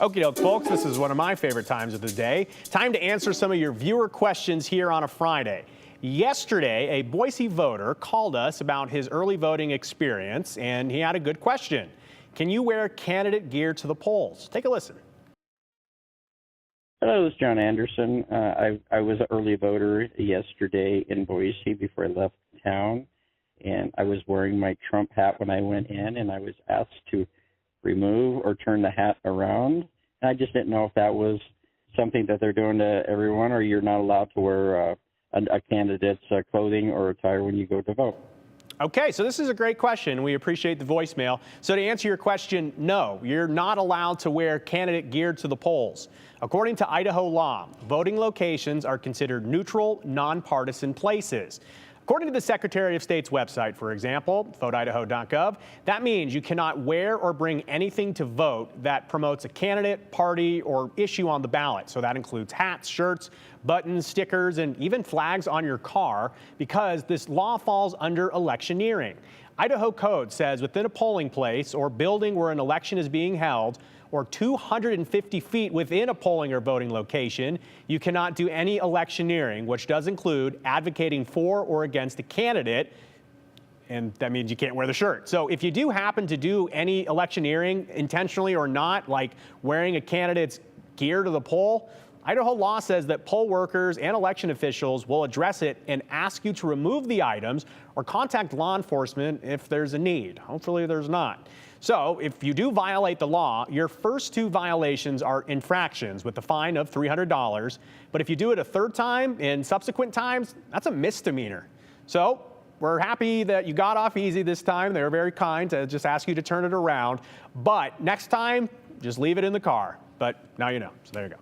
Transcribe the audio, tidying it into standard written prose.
Okie doke, folks, this is one of my favorite times of the day. Time to answer some of your viewer questions here on a Friday. Yesterday, a Boise voter called us about his early voting experience, and he had a good question. Can you wear candidate gear to the polls? Take a listen. Hello, this is John Anderson. I was an early voter yesterday in Boise before I left town, and I was wearing my Trump hat when I went in, and I was asked to remove or turn the hat around. And I just didn't know if that was something that they're doing to everyone, or you're not allowed to wear a candidate's clothing or attire when you go to vote. Okay, so this is a great question. We appreciate the voicemail. So to answer your question, no, you're not allowed to wear candidate gear to the polls. According to Idaho law, voting locations are considered neutral, nonpartisan places. According to the Secretary of State's website, for example, voteidaho.gov, that means you cannot wear or bring anything to vote that promotes a candidate, party, or issue on the ballot. So that includes hats, shirts, buttons, stickers, and even flags on your car, because this law falls under electioneering. Idaho code says within a polling place or building where an election is being held, or 250 feet within a polling or voting location, you cannot do any electioneering, which does include advocating for or against a candidate, and that means you can't wear the shirt. So if you do happen to do any electioneering, intentionally or not, like wearing a candidate's gear to the poll, Idaho law says that poll workers and election officials will address it and ask you to remove the items or contact law enforcement if there's a need. Hopefully there's not. So if you do violate the law, your first two violations are infractions with a fine of $300. But if you do it a third time in subsequent times, that's a misdemeanor. So we're happy that you got off easy this time. They were very kind to just ask you to turn it around. But next time, just leave it in the car. But now you know. So there you go.